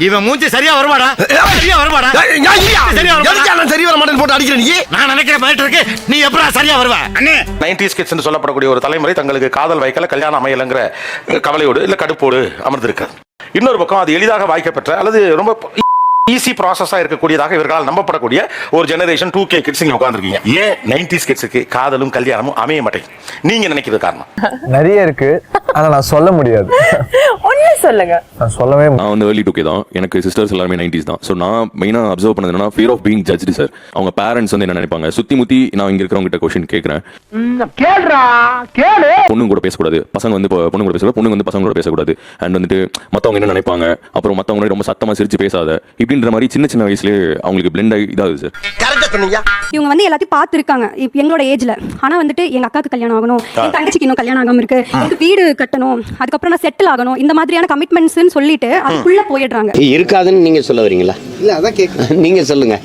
இவன் மூஞ்சி சரியா வருமாடா? சரியா வருமாடா? சரியா வருமாடா? சரி வர மாட்டேன்னு போட்டு அடிக்கிற நீ. நான் நினைக்கிற மாதிரி இருக்கு. நீ எப்படா சரியா வருவ? அண்ணே 90s கிட்ஸ் என்று சொல்லப்படக்கூடிய ஒரு தலைமுறை தங்களுக்கு காதல் வைக்கல, கல்யாணம் அமையலங்கிற கவலையோடு இல்ல கடுப்போடு அமர்ந்திருக்கு. இன்னொரு பக்கம் அது எளிதாக வாய்க்கப்பெற்ற அல்லது ரொம்ப ஈஸி ப்ராசஸா இருக்கக்கூடியதாக இவர்களால் நம்பப்படக்கூடிய ஒரு ஜெனரேஷன் 2K கிட்ஸ் இங்க உட்கார்ந்திருக்கீங்க. ஏன் 90s கிட்ஸுக்கு காதலும் கல்யாணமும் அமைய மாட்டேங்குது? நீங்க நினைக்கிறது காரணம் நிறைய இருக்கு, ஆனா நான் சொல்ல முடியாது. ஒண்ணு சொல்லுங்க. நான் சொல்லவே நான் வந்து early 2K தான். எனக்கு சிஸ்டர்ஸ் எல்லாமே 90s தான். ஸோ நான் மெயினாக அப்சர்வ் பண்ணது என்னன்னா fear of being judged sir. அவங்க பேரண்ட்ஸ் வந்து என்ன நினைப்பாங்க, சுத்தி முத்தி நான் இங்க இருக்கிறவங்க கிட்ட கொஸ்டின் கேட்கறேன். பொண்ணுங்க கூட பேசக்கூடாது, பசங்க வந்து பொண்ணு கூட பேசக்கூடாது, பொண்ணுங்க வந்து பசங்க கூட பேசக்கூடாது. அண்ட் வந்துட்டு மத்தவங்க என்ன நினைப்பாங்க, அப்புறம் மத்தவங்க ரொம்ப சத்தமா சிரிச்சு பேசாத, இப்படின்ற மாதிரி சின்ன சின்ன வயசுலேயே அவங்களுக்கு பிளெண்ட் ஆகி இதாகுது சார். இவங்க வந்து எல்லாத்தையும் பார்த்துருக்காங்க எங்களோட ஏஜ்ல. ஆனா வந்துட்டு எங்க அக்காவுக்கு கல்யாணம் ஆகணும், என் தங்கச்சிக்கு இன்னும் கல்யாணம் ஆகாம இருக்கு, எனக்கு வீடு கட்டணும், அதுக்கப்புறம் நான் செட்டில் ஆகணும், இந்த மாதிரியான கமிட்மெண்ட்ஸ்னு சொல்லிட்டு அதுக்குள்ள போயிடுறாங்க. இருக்காதுன்னு நீங்க சொல்ல வரீங்களா? இல்ல அதான் கேட்க நீங்க சொல்லுங்க.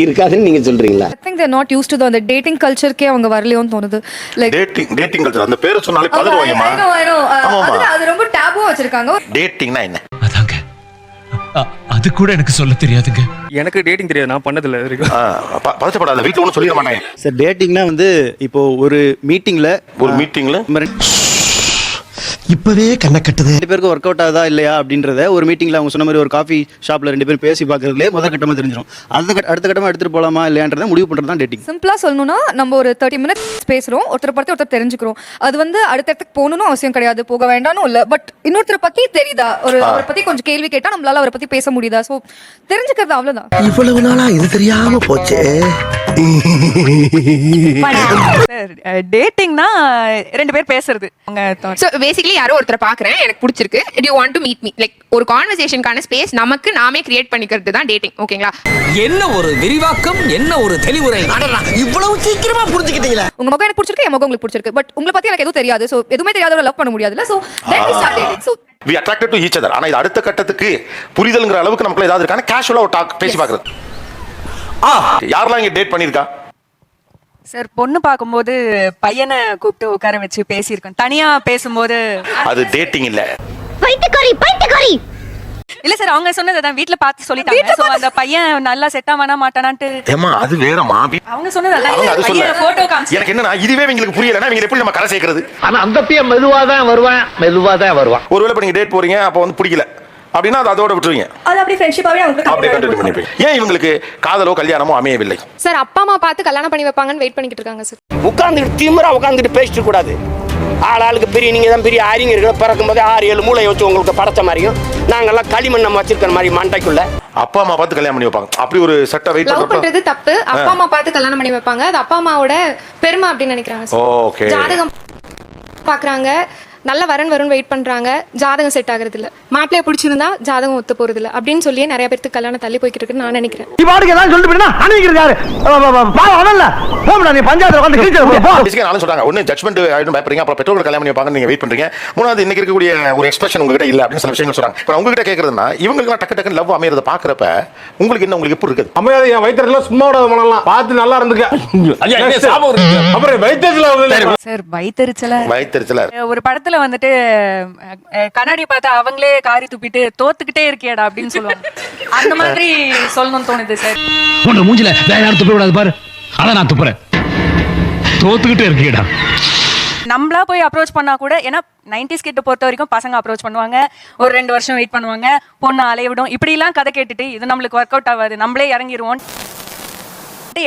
இருக்காதுன்னு நீங்க சொல்றீங்களா? I think they're not used to the dating culture-க்கே அவங்க வரலையோன்னு தோணுது. Like டேட்டிங் கல்ச்சர் அந்த பேரை சொன்னாலே பதறுவாங்கம்மா. அது ரொம்ப டாபுவா வச்சிருக்காங்க. டேட்டிங்னா என்ன? அதாங்க அது கூட எனக்கு சொல்ல தெரியாதுங்க. எனக்கு டேட்டிங் தெரியாது, நான் பண்ணதில்லை வரைக்கும். பதச்சப்படாத, வீட்டில் ஒன்றும் சொல்லிட மாட்டாங்க சார். டேட்டிங்னா வந்து இப்போ ஒரு மீட்டிங்ல இப்பவே கண்ண கட்டுது. 2 பேருக்கு ஒர்க் அவுட் ஆகுதா இல்லையா அப்படின்றத ஒரு மீட்டிங்ல அவங்க சொன்ன மாதிரி ஒரு காஃபி ஷாப்ல 2 பேரும் பேசி பார்க்கறதுலே முதல் கட்டமா தெரிஞ்சிடும். அடுத்த கட்டமா எடுத்துட்டு போலாமா இல்லையான்றத முடிவு பண்றது தான் டேட்டிங். சிம்பிளா சொல்லணும்னா நம்ம ஒரு 30 minutes பேசுறோம், ஒருத்தரை பத்தி ஒருத்தர் தெரிஞ்சுக்கிறோம். அது வந்து அடுத்த இடத்துக்கு போகணும்னு அவசியம் கிடையாது, போக வேண்டாம்னு இல்ல. பட் இன்னொருத்தரை பத்தி தெரியுதா, அவரை பத்தி கொஞ்சம் கேள்வி கேட்டா நம்மளால அவரை பத்தி பேச முடியுதா, சோ தெரிஞ்சுக்கிறது அவ்வளவுதான். இவ்வளவு நாளா இது தெரியாம போச்சே. டேட்டிங்னா 2 பேர் பேசுறது. சோ பேசிக்கலி யாரோ ஒருத்தரை பாக்குறேன், எனக்கு பிடிச்சிருக்கு, do you want to meet me, like ஒரு கான்வர்சேஷனுக்கான ஸ்பேஸ் நமக்கு நாமே கிரியேட் பண்ணிக்கிறது தான் டேட்டிங். ஓகேங்களா? என்ன ஒரு விரிவாக்கம், என்ன ஒரு தெளிவுரை. இவ்வளவு சீக்கிரமா புரிஞ்சுக்கிட்டீங்களா? உங்க மகன் எனக்கு பிடிச்சிருக்கு, என் மகன் உங்களுக்கு பிடிச்சிருக்கு, பட் உங்களை பத்தி எனக்கு எதுவும் தெரியாது, சோ எதுவுமே தெரியாதவரை லவ் பண்ண முடியாதுல்ல. So then we start dating. So we attracted to each other. ஆனா இது அடுத்த கட்டத்துக்கு புரிதல்ங்கிற அளவுக்கு நமக்குள்ள ஏதாவது இருக்கான கேஷுவலா ஒரு டாக் பேசி பார்க்கிறது. யாரெல்லாம் இங்க டேட் பண்ணிருக்கா சார்? பொண்ணு பாக்கும்போது பையனை கூப்பிட்டு உட்கார வச்சு பேசியிருக்கேன். தனியா பேசும்போது அது டேட்டிங் இல்ல. பைத்தியக்காரி இல்ல சார், அவங்க சொன்னதுதான் வீட்ல பார்த்து சொல்லிட்டாங்க. சோ அந்த பையன் நல்லா செட் ஆவானா மாட்டானான்ட்டு ஏமா அது வேறமா அவங்க சொன்னதுதான். பையன் போட்டோ காமிச்சு எனக்கு என்னன்னா இதுவே உங்களுக்கு புரியலனா இவங்க எப்படி நம்ம கரை சேர்க்கிறது? ஆனா அந்த பையன் மெதுவா தான் வருவான். ஒருவேளை இப்ப நீங்க டேட் போறீங்க, அப்ப வந்து பிடிக்கல அப்படின்னா அதோட விட்டுருவீங்க, அது அப்படியே ஃப்ரெண்ட்ஷிப்பாவே அப்படியே கண்டினியூ பண்ணிப்பீங்க. ஏன் இவங்களுக்கு காதலோ கல்யாணமோ அமையவில்லை? சார் அப்பா அம்மா பார்த்து கல்யாணம் பண்ணி வைப்பாங்கன்னு வெயிட் பண்ணிட்டு இருக்காங்க சார். உட்கார்ந்துட்டு திமிரா உட்கார்ந்துட்டு பேசிட்டு கூடாது. ஆளுக்கு பெரிய நீங்க தான் பெரிய அறிஞர்கள், பிறக்கும் போதே 6-7 மூளை வச்சு உங்களுக்கு படைச்ச மாதிரியும் நாங்கெல்லாம் களிமண் நம்ம வச்சிருக்கிற மாதிரி மண்டைக்குள்ள அப்பா அம்மா பார்த்து கல்யாணம் பண்ணி வைப்பாங்க. அப்படி ஒரு செட்டை வெயிட் லவ் பண்றது தப்பு. அப்பா அம்மா பார்த்து கல்யாணம் பண்ணி வைப்பாங்க, அது அப்பா அம்மாவோட பெருமை அப்படின்னு நினைக்கிறாங்க சார். ஓகே. ஜாதகம் பாக்குறாங்க, நல்ல வரன் வரும்னு வெயிட் பண்றாங்க, ஜாதகம் செட் ஆகுறது இல்ல, மாப்பிள்ளைய பிடிச்சிருந்தா ஜாதகம் ஒத்து போறது இல்ல அப்படின்னு சொல்லியே நிறைய பேருக்கு கல்யாணம் தள்ளி போய்கிட்டு இருக்குன்னு நான் நினைக்கிறேன். இவாடுக்கு ஏதாவது சொல்லிட்டு போயினா அனுப்பிக்கிறது யாரு? பாவம்ல போடா, நீ பஞ்சாயத்துல வந்து கிழிச்சு போ. பேசிக்கா நானும் சொல்றாங்க, ஒன்னு ஜட்ஜ்மென்ட் ஆயிடும் பயப்படுறீங்க, அப்புறம் பெற்றோர்கள் கல்யாணம் பண்ணி வைப்பாங்க நீங்க வெயிட் பண்றீங்க. மூணாவது இன்னைக்கு இருக்கக்கூடிய ஒரு எக்ஸ்பிரஷன் உங்ககிட்ட இல்ல அப்படின்னு சில விஷயங்கள் சொல்றாங்க. இப்போ உங்ககிட்ட கேக்குறதுன்னா இவங்களுக்கு டக்கு டக்கு லவ் அமையறத பாக்குறப்ப உங்களுக்கு என்ன, உங்களுக்கு எப்படி இருக்குது? அமையாத என் வயித்துல சும்மா விட பண்ணலாம், பார்த்து நல்லா இருந்துக்க. அப்புறம் வயிற்றுல சார் வயித்தெரிச்சல ஒரு படத்துல வந்துட்டு கண்ணாடி பார்த்தா அவங்களே காரி துப்பிட்டு தோத்துக்கிட்டே இருக்கியடா அப்படின்னு சொல்லுவாங்க. அந்த மாதிரி சொல்லணும்னு தோணுது சார். உன்ன மூஞ்சில வேற யாரும் துப்ப விடாது பாரு, அதான் நான் துப்புறேன். தோத்துக்கிட்டே இருக்கியடா. நம்மளா போய் அப்ரோச் பண்ணா கூட, ஏன்னா 90s கிட்ட பொறுத்த வரைக்கும் பசங்க அப்ரோச் பண்ணுவாங்க, ஒரு 2 வருஷம் வெயிட் பண்ணுவாங்க, பொண்ணு அலைய விடும், இப்படி எல்லாம் கதை கேட்டுட்டு இது நம்மளுக்கு ஒர்க் அவுட் ஆகாது, நம்மளே இறங்கிடுவோம்.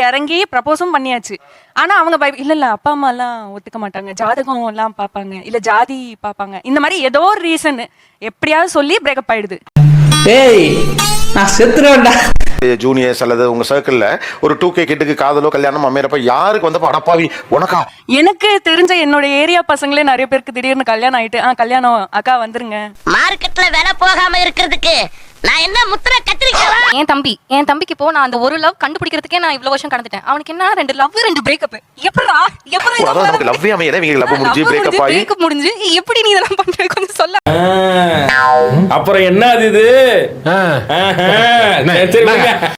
இறங்கி ப்ரப்போஸும் பண்ணியாச்சு. ஆனா அவங்க இல்ல அப்பா அம்மா எல்லாம் ஒத்துக்க மாட்டாங்க, ஜாதகம் எல்லாம் பாப்பாங்க, இல்ல ஜாதி பாப்பாங்க, இந்த மாதிரி ஏதோ ஒரு ரீசன் எப்படியாவது சொல்லி பிரேக்கப் ஆயிடுது. நான் செத்துறேன்டா. ஜூனியர்ஸ் அல்லது உங்க சர்க்கிள்ல ஒரு 2K கிட்டுக்கு காதலோ கல்யாணம் அமையறப்ப யாருக்கு வந்தப்ப அடப்பாவி உனக்கா? எனக்கு தெரிஞ்ச என்னோட ஏரியா பசங்களே நிறைய பேருக்கு திடீர்னு கல்யாணம் ஆயிட்டு, கல்யாணம் அக்கா வந்துருங்க. மார்க்கெட்ல வேலை போகாம இருக்கிறதுக்கு நான் என்ன முத்திர கத்திரிக்கவா? என் தம்பிக்கு இப்போ நான் அந்த ஒரு லவ் கண்டுபிடிக்கிறதுக்கே நான் இவ்வளவு வருஷம் கடந்துட்டேன். அவனுக்கு என்ன 2 லவ் 2 பிரேக்கப். எப்படா அதாவது நமக்கு லவ்வே அமையல, இவங்க லவ் முடிஞ்சு பிரேக்கப் முடிஞ்சு எப்படி நீ இதெல்லாம் பண்ற கொஞ்சம் சொல்ல. அப்புறம் என்ன அது இது?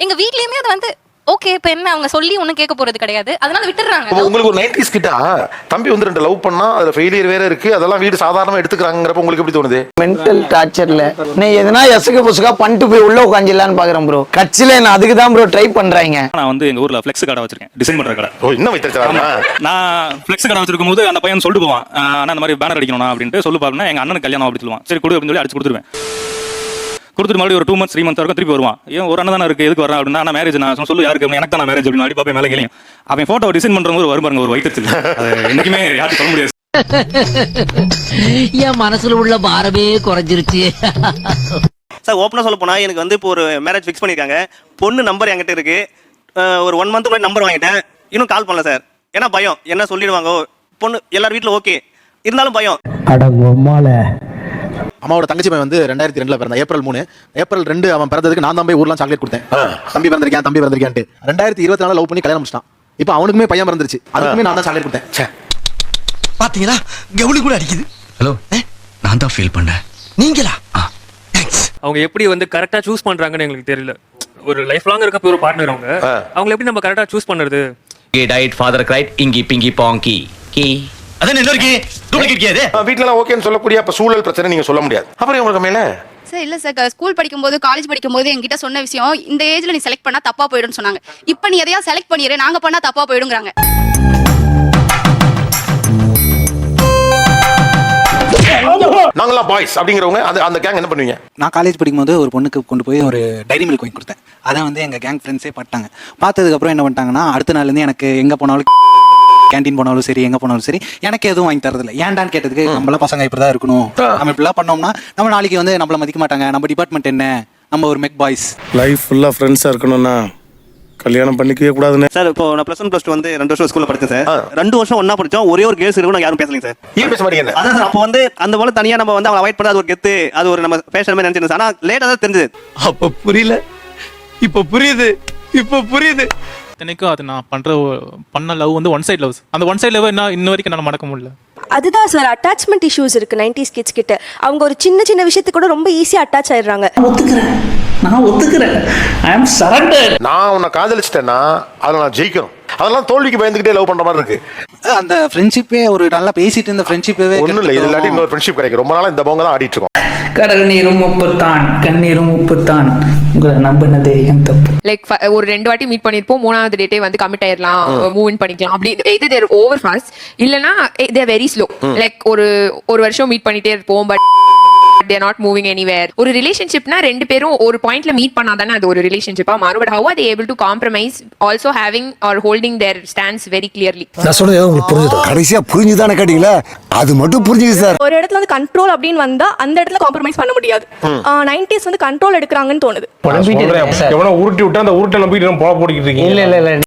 எங்க வீட்லயுமே அது வந்து ஓகே இப்போ என்ன அவங்க சொல்லி ஒன்றும் கேட்க போறது கிடையாது, அதனால விட்டுறாங்க. அப்ப உங்களுக்கு ஒரு 90s கிட்டா தம்பி வந்து 2 லவ் பண்ணா அதுல ஃபெயிலியர் வேற இருக்கு, அதெல்லாம் வீடு சாதாரணமா எடுத்துக்கிறாங்கிறப்ப உங்களுக்கு எப்படி தோணுது? மென்டல் டார்ச்சர்ல நீ எதனா எசுக்கு புசுக்கா பண்ணிட்டு போய் உள்ள உட்காந்துலான்னு பாக்குறேன் ப்ரோ. கட்சியில நான் அதுக்கு தான் ப்ரோ ட்ரை பண்றாங்க. நான் வந்து எங்க ஊர்ல ஃப்ளெக்ஸ் கடை வச்சிருக்கேன், டிசைன் பண்ற கடை. ஓ, இன்னும் வைத்திருக்காங்க. நான் ஃப்ளெக்ஸ் கடை வச்சிருக்கும் போது அந்த பையன் சொல்லிட்டு போவான், நான் இந்த மாதிரி பேனர் அடிக்கணும் அப்படின்ட்டு சொல்லு பாருன்னா எங்க அண்ணனுக்கு கல்யாணம் அப்படி சொல்லுவான். சரி கொடு அப்படின்னு சொல்லி அடிச்சு கொடுத்துருவேன். கொடுத்துட்டு மறுபடியும் ஒரு 2 months 3 months வரைக்கும் திருப்பி வருவான். ஏன் ஒரு அண்ணன் தானே இருக்கு, எதுக்கு வரேன் அப்படின்னா நான் மேரேஜ் நான் சொல்லு யாருக்கு எனக்கு தான் மேரேஜ் அப்படின்னு அடி பாப்பேன் மேலே கேளையும். அவன் போட்டோ டிசைன் பண்ற போது வரும் பாருங்க ஒரு வயிற்றுல, அது என்னைக்குமே யாரும் சொல்ல முடியாது. என் மனசுல உள்ள பாரமே குறைஞ்சிருச்சு. சார் ஓப்பனாக சொல்ல போனால் எனக்கு வந்து இப்போ ஒரு மேரேஜ் ஃபிக்ஸ் பண்ணியிருக்காங்க. பொண்ணு நம்பர் என்கிட்ட இருக்கு. ஒரு 1 month முன்னாடி நம்பர் வாங்கிட்டேன், இன்னும் கால் பண்ணல சார். ஏன்னா பயம், என்ன சொல்லிடுவாங்க. பொண்ணு எல்லார் வீட்டில் ஓகே இருந்தாலும் பயம். அம்மாவோட தங்கச்சி பையன் வந்து 2002 பிறந்தான், April 3. April 2 அவன் பிறந்ததுக்கு நான் தான் போய் ஊர்லாம் சாக்லேட் கொடுத்தேன். தம்பி பிறந்திருக்கான்ட்டு 2024 லவ் பண்ணி கல்யாணம் முடிச்சிட்டான். இப்போ அவனுக்குமே பையன் பிறந்துருச்சு, அதுக்குமே நான் தான் சாக்லேட் கொடுத்தேன். பாத்தீங்களா கவுளி கூட அடிக்குது. ஹலோ, நான் தான் ஃபீல் பண்ணேன். நீங்களா? அவங்க எப்படி வந்து கரெக்டா சூஸ் பண்றாங்கன்னு எங்களுக்கு தெரியல. ஒரு லைஃப் லாங் இருக்க ஒரு பார்ட்னர் அவங்க எப்படி நம்ம கரெக்டா சூஸ் பண்றது? டயட் ஃபாதர் கிரைட் இங்கி பிங்கி பாங்கி கீ அதான் இன்னொரு வீட்டுல ஓகேன்னு சொல்லக்கூடிய அப்ப சூழல் பிரச்சனை நீங்க சொல்ல முடியாது. அப்புறம் உங்களுக்கு மேல சார் இல்ல சார், ஸ்கூல் படிக்கும்போது காலேஜ் படிக்கும்போது என்கிட்ட சொன்ன விஷயம், இந்த ஏஜ்ல நீ செலக்ட் பண்ணா தப்பா போயிடும்னு சொன்னாங்க. இப்போ நீ எதையா செலக்ட் பண்ணிடு, நாங்க பண்ணா தப்பா போயிடுங்கிறாங்க. நாங்களாம் பாய்ஸ் அப்படிங்கிறவங்க அந்த கேங் என்ன பண்ணுவீங்க? நான் காலேஜ் படிக்கும்போது ஒரு பொண்ணுக்கு கொண்டு போய் ஒரு டைரி மில்க் வாங்கி கொடுத்தேன். அதான் வந்து எங்கள் கேங் ஃப்ரெண்ட்ஸே பார்த்தாங்க. பார்த்ததுக்கப்புறம் என்ன பண்ணிட்டாங்கன்னா அடுத்த நாள்லேருந்து எனக்கு எங்கே போனாலும் கேன்டீன் போனாலும் சரி எங்கே போனாலும் சரி எனக்கு எதுவும் வாங்கி தரதில்லை. ஏன்டான்னு கேட்டதுக்கு நம்மளாம் பசங்க இப்படி தான் இருக்கணும், நம்ம இப்படிலாம் பண்ணோம்னா நம்ம நாளைக்கு வந்து நம்மள மதிக்க மாட்டாங்க, நம்ம டிபார்ட்மெண்ட் என்ன, நம்ம ஒரு மெக் பாய்ஸ். லைஃப் ஃபுல்லா ஃப்ரெண்ட்ஸா இருக்கணும்னா கல்யாணம் பண்ணிக்கவே கூடாதுன்னு சார் இப்போ நான் +1 +2 வந்து 2 வருஷம் ஸ்கூல்ல படிச்சேன் சார். 2 வருஷம் ஒண்ணா படிச்சோம். ஒரே ஒரு கேர்ள்ஸ் இருக்கும், யாரும் பேசலைங்க சார். ஏன் பேச மாட்டீங்க? அதான் சார் அப்போ வந்து அந்த போல தனியா நம்ம வந்து அவங்க அவாய்ட் பண்ணா அது ஒரு கெத்து, அது ஒரு நம்ம பேசுற மாதிரி நினைச்சிருந்தேன். ஆனா லேட்டா தான் தெரிஞ்சது. அப்ப புரியல, இப்ப புரியுது. இத்தனைக்கும் அது நான் பண்ண லவ் வந்து ஒன் சைட் லவ்ஸ். அந்த ஒன் சைட் லவ் இன்ன வரைக்கும் நான் மறக்க முடியல. அதுதான் சார் அட்டாச்மெண்ட் இஷ்யூஸ் இருக்கு 90s கிட்ஸ் கிட்ட. அவங்க ஒரு சின்ன சின்ன விஷயத்துக்கு கூட ரொம்ப ஈஸியா அட்டாச் ஆயிடுறாங்க. நான் ஒத்துக்கிறேன். ஐ அம் சரண்டர். நான் உன்னை காதலிச்சிட்டேன்னா அதில் நான் ஜெயிக்கணும். அதெல்லாம் தோல்விக்கு பயந்துகிட்டே லவ் பண்ற மாதிரி இருக்கு. அந்த ஃப்ரெண்ட்ஷிப்பே ஒரு நல்லா பேசிட்டு இருந்த ஃப்ரெண்ட்ஷிப்பே ஒன்றும் இல்லை, இது இல்லாட்டி இன்னொரு ஃப்ரெண்ட்ஷிப் கிடைக்கும். ரொம்ப நாளா இந்த போங்க தான் ஆடிட்டு இருக்கோம். கடல் நீரும் உப்புத்தான், கண்ணீரும் உப்புத்தான், உங்களை நம்பினதே என் தப்பு. லைக் ஒரு 2 வாட்டி மீட் பண்ணிருப்போம், 3வது டேட்டே வந்து கமிட் ஆயிடலாம், மூவ் இன் பண்ணிக்கலாம். அப்படி எது தேர் ஓவர் ஃபாஸ்ட், இல்லனா தேர் வெரி ஸ்லோ. லைக் ஒரு வருஷம் மீட் பண்ணிட்டே இருப்போம், but they are not moving anywhere. ஒரு ரிலேஷன்ஷிப்னா 2 பேரும் ஒரு பாயிண்ட்ல மீட் பண்ணாதானே அது ஒரு ரிலேஷன்ஷிப்பா மாறும். But how are they able to compromise also having or holding their stance very clearly? நான் சொல்றது உங்களுக்கு புரியுதா? கடைசியா புரிஞ்சுதானே கேட்டீங்களா? அது மட்டும் புரிஞ்சுது சார். ஒரு இடத்துல வந்து கண்ட்ரோல் அப்படின்னு வந்தா அந்த இடத்துல காம்ப்ரமைஸ் பண்ண முடியாது. 90s வந்து கண்ட்ரோல் எடுக்கறாங்கன்னு தோணுது. எவனோ உருட்டி விட்டா அந்த உருட்டை நம்பிட்டு போட போடிக்கிட்டு இருக்கீங்க. இல்ல